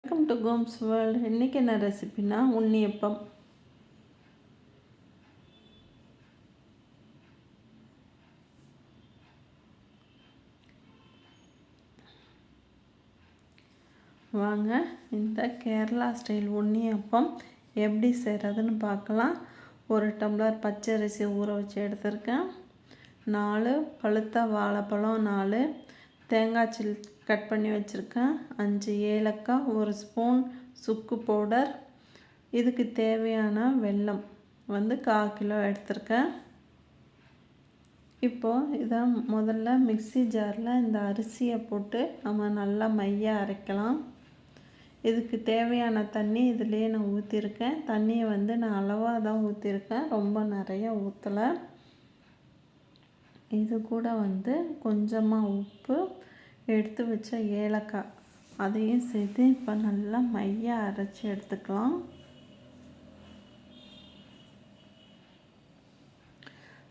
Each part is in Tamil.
Welcome to Gomez world. இன்றைக்கி என்ன ரெசிபினா உண்ணியப்பம். வாங்க இந்த கேரளா ஸ்டைல் உண்ணியப்பம் எப்படி செய்கிறதுன்னு பார்க்கலாம். ஒரு டம்ளர் பச்சரிசி ஊற வச்சு எடுத்திருக்கேன். 4 பழுத்த வாழைப்பழம், 4 தேங்காய் சில் கட் பண்ணி வச்சுருக்கேன். 5 ஏலக்காய், 1 ஸ்பூன் சுக்கு பவுடர். இதுக்கு தேவையான வெல்லம் 1/4 கிலோ எடுத்திருக்கேன். இப்போது இதை முதல்ல மிக்ஸி ஜாரில் இந்த அரிசியை போட்டு நம்ம நல்லா மையாக அரைக்கலாம். இதுக்கு தேவையான தண்ணி இதிலேயே நான் ஊற்றிருக்கேன். தண்ணியை நான் அளவாக தான் ஊற்றிருக்கேன், ரொம்ப நிறைய ஊற்றலை. இது கூட கொஞ்சமாக உப்பு, எடுத்து வச்ச ஏலக்காய் அதையும் சேர்த்து இப்போ நல்லா மையாக அரைச்சி எடுத்துக்கலாம்.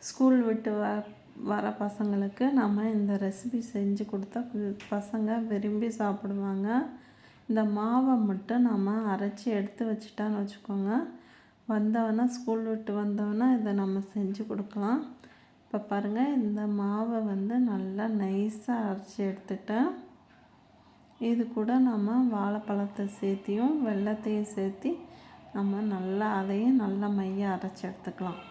ஸ்கூல் விட்டு வர பசங்களுக்கு நம்ம இந்த ரெசிபி செஞ்சு கொடுத்தா பசங்க விரும்பி சாப்பிடுவாங்க. இந்த மாவை மட்டும் நம்ம அரைச்சி எடுத்து வச்சுட்டான்னு வச்சுக்கோங்க, வந்தவொடனே ஸ்கூல் விட்டு வந்தவொடனே இதை நம்ம செஞ்சு கொடுக்கலாம். இப்போ பாருங்கள், இந்த மாவை நல்லா நைஸாக அரைச்சி எடுத்துட்டேன். இது கூட நம்ம வாழைப்பழத்தை சேர்த்தியும் வெல்லத்தையும் சேர்த்து நம்ம அதையும் நல்லா மையாக அரைச்சி எடுத்துக்கலாம்.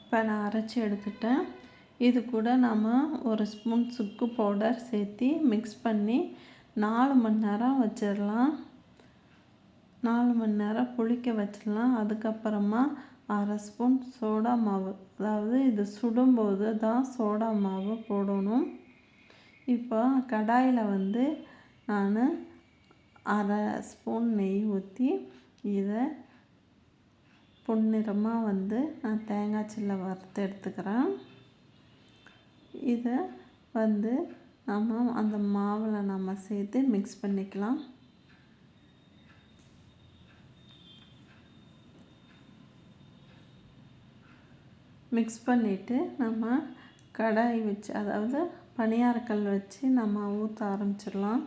இப்போ நான் அரைச்சி எடுத்துட்டேன். இது கூட நம்ம 1 ஸ்பூன் சுக்கு பவுடர் சேர்த்து மிக்ஸ் பண்ணி 4 மணி நேரம் வச்சிடலாம். 4 மணி நேரம் புளிக்க வச்சிடலாம். அதுக்கப்புறமா 1/2 ஸ்பூன் சோடா மாவு, அதாவது இது சுடும்போது தான் சோடா மாவு போடணும். இப்போ கடாயில் நான் 1/2 ஸ்பூன் நெய் ஊற்றி இதை பொன்னிறமாக நான் தேங்காய் சில்லை வறுத்து எடுத்துக்கிறேன். இதை நம்ம அந்த மாவில் நம்ம சேர்த்து மிக்ஸ் பண்ணிக்கலாம். மிக்ஸ் பண்ணிவிட்டு நம்ம கடாய் வச்சு, அதாவது பணியாரக்கல் வச்சு நம்ம ஊற்ற ஆரம்பிச்சிடலாம்.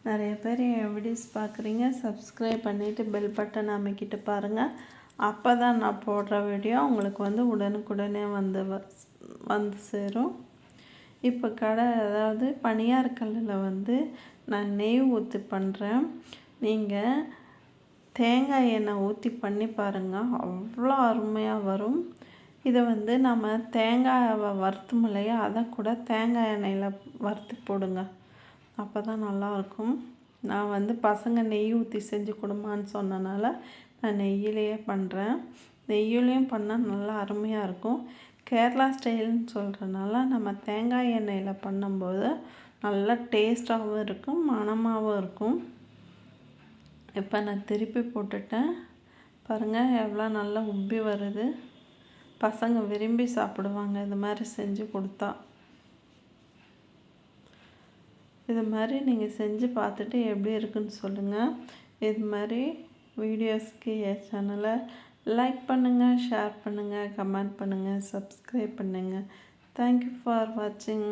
நிறைய பேர் என் வீடியோஸ் பார்க்குறீங்க, சப்ஸ்கிரைப் பண்ணிவிட்டு பெல் பட்டன் அமைக்கிட்டு பாருங்கள். அப்போ தான் நான் போடுற வீடியோ உங்களுக்கு உடனுக்குடனே வந்து சேரும். இப்போ அதாவது பணியாரக்கல்லில் நான் நெய் ஊற்றி பண்ணுறேன். நீங்கள் தேங்காய் எண்ணெய் ஊற்றி பண்ணி பாருங்கள், அவ்வளோ அருமையாக வரும். இதை நம்ம தேங்காயை வறுத்தும் இல்லையா, அதை கூட தேங்காய் எண்ணெயில் வறுத்து போடுங்க, அப்போ தான் நல்லாயிருக்கும். நான் பசங்க நெய் ஊற்றி செஞ்சு கொடுமான்னு சொன்னனால நான் நெய்யிலேயே பண்ணுறேன். நெய்யிலையும் பண்ணால் நல்லா அருமையாக இருக்கும். கேரளா ஸ்டைல்னு சொல்கிறனால நம்ம தேங்காய் எண்ணெயில் பண்ணும்போது நல்லா டேஸ்ட்டாகவும் இருக்கும், மணமாகவும் இருக்கும். இப்போ நான் திருப்பி போட்டுட்டேன். பாருங்கள் எவ்வளோ நல்லா உப்பி வருது. பசங்க விரும்பி சாப்பிடுவாங்க இது மாதிரி செஞ்சு கொடுத்தா. இது மாதிரி நீங்கள் செஞ்சு பார்த்துட்டு எப்படி இருக்குன்னு சொல்லுங்கள். இது மாதிரி வீடியோஸ்க்கு என் சேனலை லைக் பண்ணுங்கள், ஷேர் பண்ணுங்கள், கமெண்ட் பண்ணுங்கள், சப்ஸ்கிரைப் பண்ணுங்கள். தேங்க்யூ ஃபார் வாட்சிங்.